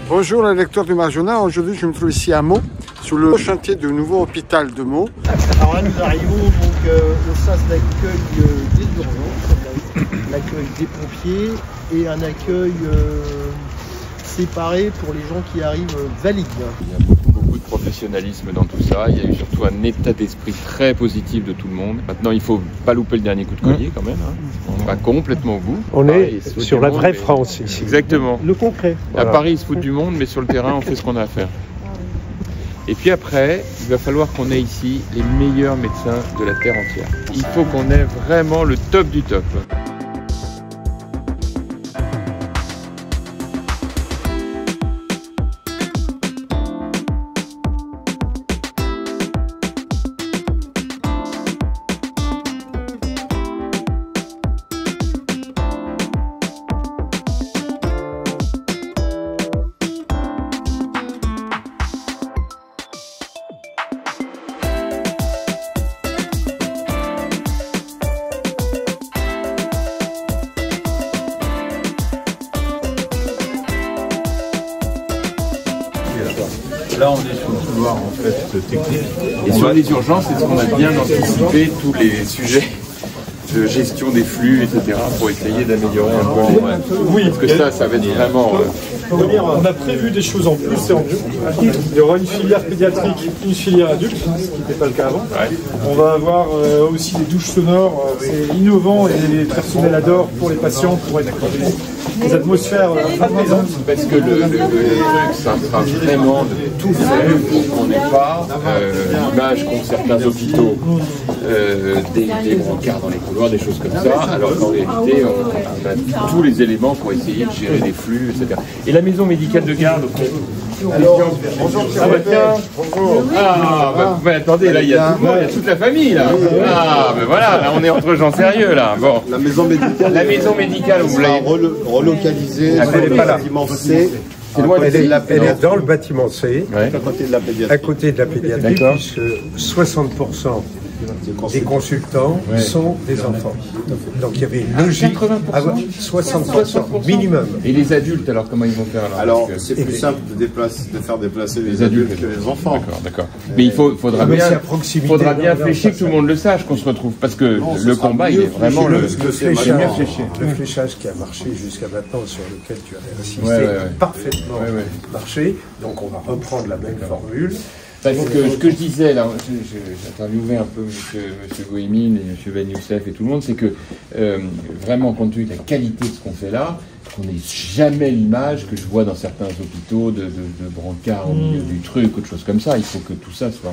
Bonjour les lecteurs du Marjonnat, aujourd'hui je me trouve ici à Meaux, sur le chantier du nouveau hôpital de Meaux. Alors là nous arrivons donc au sas d'accueil des urgences, l'accueil des pompiers et un accueil séparé pour les gens qui arrivent valides. Il y a beaucoup de professionnalisme dans tout ça, il y a eu surtout un état d'esprit très positif de tout le monde. Maintenant il ne faut pas louper le dernier coup de collier quand même, hein. On va complètement au bout. On est sur la vraie France ici. Exactement. Le concret. Voilà. À Paris ils se foutent du monde, mais sur le terrain on fait ce qu'on a à faire. Et puis après, il va falloir qu'on ait ici les meilleurs médecins de la terre entière. Il faut qu'on ait vraiment le top du top. Là, on est sur le couloir en fait technique. Et sur les urgences, est-ce qu'on a bien anticipé tous les sujets de gestion des flux, etc., pour essayer d'améliorer un peu les... Oui, parce que ça va être vraiment... On a prévu des choses en plus et en mieux. Il y aura une filière pédiatrique, une filière adulte, ce qui n'était pas le cas avant. Ouais. On va avoir aussi des douches sonores, c'est innovant et les personnels adorent pour les patients, pour être des atmosphères apaisantes. Parce que le truc, ça sera vraiment de tout faire pour qu'on n'ait pas l'image qu'ont certains hôpitaux, des brancards dans les couloirs, des choses comme ça, alors qu'en réalité, on a tous les éléments pour essayer de gérer les flux, etc. Et la maison médicale de garde, Alors, bonjour, ah bah tiens, bonjour. Ah bah attendez, là il y a tout le monde, il y a toute la famille là. Ah bah voilà, là on est entre gens sérieux là. Bon. La maison médicale. La maison médicale, vous voulez relocalisée. Elle n'est pas là. C. Elle est dans le bâtiment C, ouais. À côté de la pédiatrie. à côté de la pédiatrie, puisque 60% des consultants sont des enfants. Donc il y avait une logique. 60% minimum. Et les adultes, alors comment ils vont faire alors? Alors c'est plus simple de faire déplacer les adultes que les enfants. D'accord. Mais il faudra bien flécher que tout le monde le sache, qu'on se retrouve. Parce que le combat, il est vraiment le fléchage qui a marché jusqu'à maintenant, sur lequel tu avais insisté, parfaitement marché. Donc on va reprendre la même formule. Parce que ce que je disais, là, j'ai interviewé un peu M. Goïmine et M. Ben Youssef et tout le monde, c'est que vraiment, compte tenu de la qualité de ce qu'on fait là, qu'on n'ait jamais l'image que je vois dans certains hôpitaux de brancards au milieu du truc ou de choses comme ça. Il faut que tout ça soit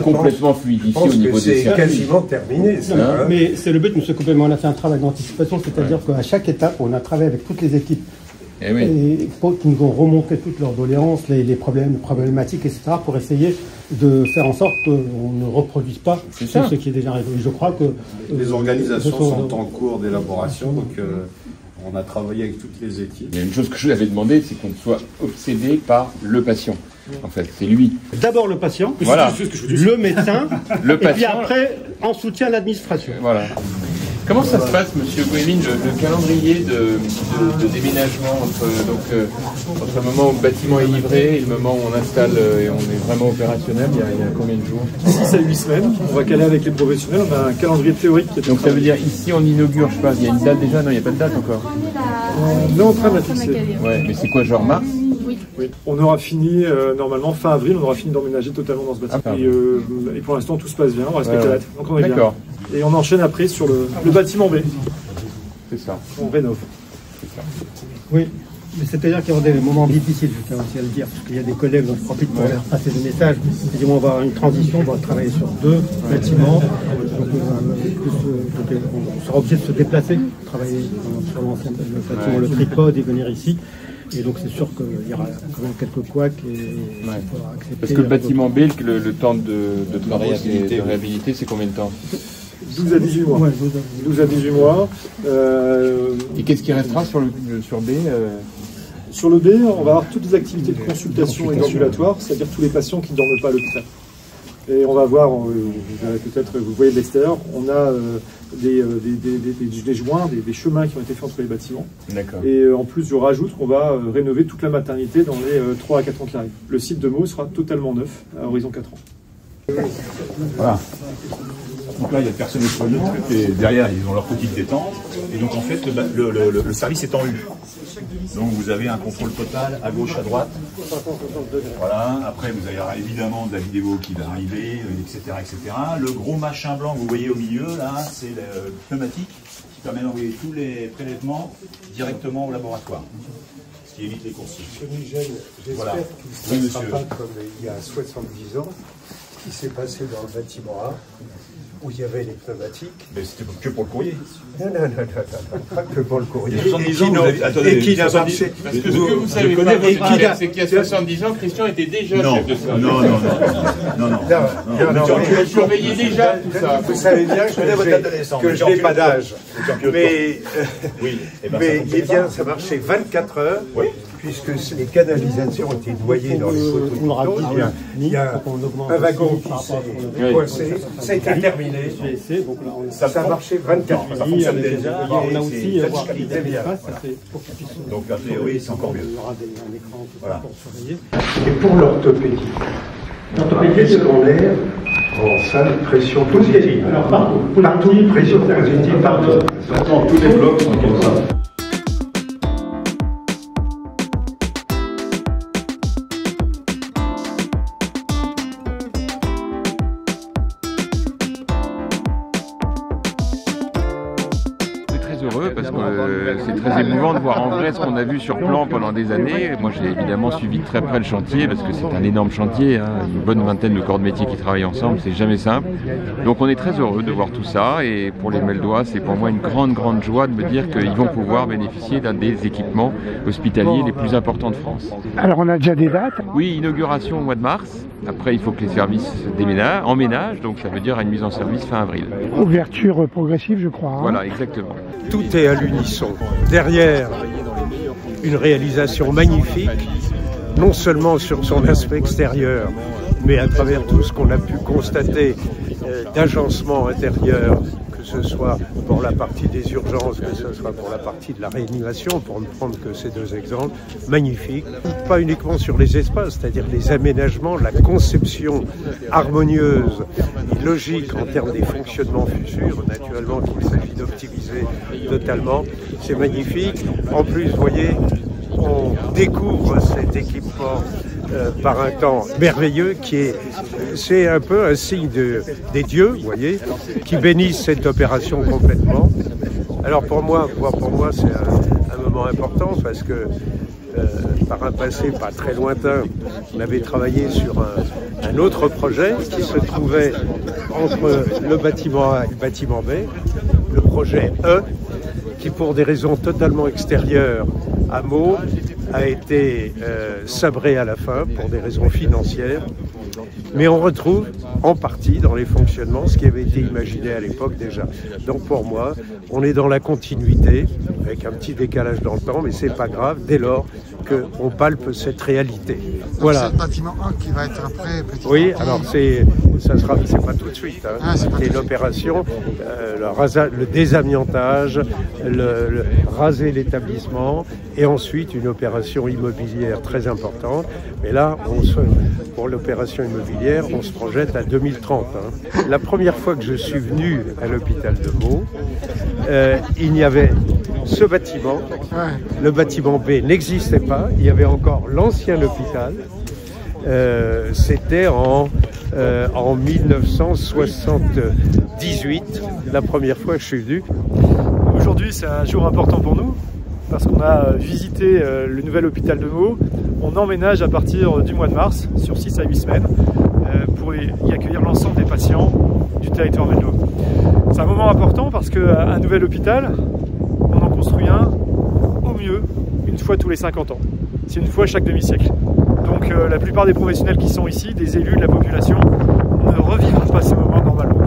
complètement fluidifié au niveau des services. C'est quasiment terminé. Hein, mais c'est le but, M. Coupé, on a fait un travail d'anticipation, c'est-à-dire qu'à chaque étape, on a travaillé avec toutes les équipes. Et qui nous ont remonté toutes leurs doléances, les problématiques, etc., pour essayer de faire en sorte qu'on ne reproduise pas ce qui est déjà arrivé. Je crois que les organisations sont en cours d'élaboration, donc on a travaillé avec toutes les équipes. Il y a une chose que je vous avais demandé, c'est qu'on soit obsédé par le patient. En fait, c'est lui. D'abord le patient, voilà. Le médecin, le patient, et puis après, en soutien l'administration. Voilà. Comment ça se passe, Monsieur Goïmine, le calendrier de déménagement entre le moment où le bâtiment est livré et le moment où on installe et on est vraiment opérationnel, il y a combien de jours? 6 à 8 semaines. On va caler avec les professionnels. On a un calendrier théorique qui est... Donc ça veut dire ici on inaugure, je sais pas, il y a une date déjà? Non, il n'y a pas de date encore. On est en train de la fixer. Ouais, mais c'est quoi, genre mars? Oui. On aura fini, normalement, fin avril, on aura fini d'emménager totalement dans ce bâtiment. Et pour l'instant, tout se passe bien, on respecte la date. Donc on est bien. Et on enchaîne après sur le bâtiment B. C'est ça. On rénove. C'est ça. Oui. C'est-à-dire qu'il y aura des moments difficiles, je tiens aussi à le dire, parce qu'il y a des collègues, donc je profite pour leur passer des messages. On va avoir une transition, on va travailler sur 2 bâtiments. Donc, on sera obligé de se déplacer, travailler sur l'ancien bâtiment, le tripode et venir ici. Et donc c'est sûr qu'il y aura quand même quelques couacs et il faudra accepter. Parce que le bâtiment B, le temps de travail de réhabilité, c'est combien de temps? 12 à 18 mois. Ouais, 12 à 18 mois. Et qu'est-ce qui restera sur B Sur le B, on va avoir toutes les activités de consultation et d'ambulatoire, c'est-à-dire tous les patients qui ne dorment pas à l'hôpital. Et on va voir, peut-être vous voyez de l'extérieur, on a des joints, des chemins qui ont été faits entre les bâtiments. Et en plus, je rajoute qu'on va rénover toute la maternité dans les 3 à 4 ans qui arrivent. Le site de Meaux sera totalement neuf à horizon 4 ans. Voilà. Donc là, il y a le personnel soignant, et derrière, ils ont leur petite détente. Et donc, en fait, le service est en U. Donc, vous avez un contrôle total à gauche, à droite. Voilà. Après, vous avez évidemment de la vidéo qui va arriver, etc., etc. Le gros machin blanc que vous voyez au milieu, là, c'est le pneumatique qui permet d'envoyer tous les prélèvements directement au laboratoire. Ce qui évite les coursiers. Monsieur Migel, j'espère qu'il ne sera pas comme il y a 70 ans, ce qui s'est passé dans le bâtiment A, où il y avait les pneumatiques. Mais c'était que pour le courrier. Non, pas que pour le courrier. Il y a 70 ans, et qui n'a marché. Parce que ce que vous savez pas, c'est qu'il y a 70 ans, Christian était déjà chef de service. Non. Tu surveillais déjà tout ça. Vous savez bien que je n'ai pas d'âge. Mais ça marchait 24 heures. Puisque les canalisations étaient noyées dans les poteaux du béton, il y a un wagon qui s'est coincé, ça a été terminé, ça a marché 24 heures. Ça fonctionne déjà, on a aussi donc a priori c'est encore mieux. Voilà. Et pour l'orthopédie secondaire, en salle, pression positive. Alors partout, pression positive partout. Tous les blocs sont comme ça. Heureux parce que c'est très émouvant de voir en vrai ce qu'on a vu sur plan pendant des années. Moi j'ai évidemment suivi de très près le chantier parce que c'est un énorme chantier, hein. Une bonne vingtaine de corps de métier qui travaillent ensemble, c'est jamais simple. Donc on est très heureux de voir tout ça et pour les Meldois c'est pour moi une grande joie de me dire qu'ils vont pouvoir bénéficier d'un des équipements hospitaliers les plus importants de France. Alors on a déjà des dates? Oui, inauguration au mois de mars. Après, il faut que les services emménagent, donc ça veut dire une mise en service fin avril. Ouverture progressive, je crois. Hein. Voilà, exactement. Tout est à l'unisson. Derrière une réalisation magnifique, non seulement sur son aspect extérieur, mais à travers tout ce qu'on a pu constater d'agencement intérieur, que ce soit pour la partie des urgences, que ce soit pour la partie de la réanimation, pour ne prendre que ces deux exemples, magnifiques. Pas uniquement sur les espaces, c'est-à-dire les aménagements, la conception harmonieuse et logique en termes des fonctionnements futurs, naturellement qu'il s'agit d'optimiser totalement, c'est magnifique. En plus, vous voyez, on découvre cet équipement par un temps merveilleux c'est un peu un signe des dieux, vous voyez, qui bénissent cette opération complètement. Alors pour moi c'est un moment important parce que par un passé pas très lointain, on avait travaillé sur un autre projet qui se trouvait entre le bâtiment A et le bâtiment B, le projet E, qui pour des raisons totalement extérieures à Meaux a été sabré à la fin pour des raisons financières. Mais on retrouve en partie dans les fonctionnements ce qui avait été imaginé à l'époque déjà. Donc pour moi, on est dans la continuité, avec un petit décalage dans le temps, mais c'est pas grave dès lors qu'on palpe cette réalité. Voilà. C'est le bâtiment 1 qui va être après. Oui, alors c'est pas tout de suite. Hein. C'est l'opération, le désamiantage, le raser l'établissement, et ensuite une opération immobilière très importante. Mais là, pour l'opération immobilière, on se projette à 2030. Hein. La première fois que je suis venu à l'hôpital de Meaux, il y avait ce bâtiment. Le bâtiment B n'existait pas. Il y avait encore l'ancien hôpital. C'était en 1978, la première fois que je suis venu. Aujourd'hui, c'est un jour important pour nous parce qu'on a visité le nouvel hôpital de Meaux. On emménage à partir du mois de mars, sur 6 à 8 semaines, pour y accueillir l'ensemble des patients du territoire meldois. C'est un moment important parce qu'un nouvel hôpital, on en construit un, au mieux, une fois tous les 50 ans. C'est une fois chaque demi-siècle. Donc la plupart des professionnels qui sont ici, des élus de la population, ne revivront pas ce moment normalement.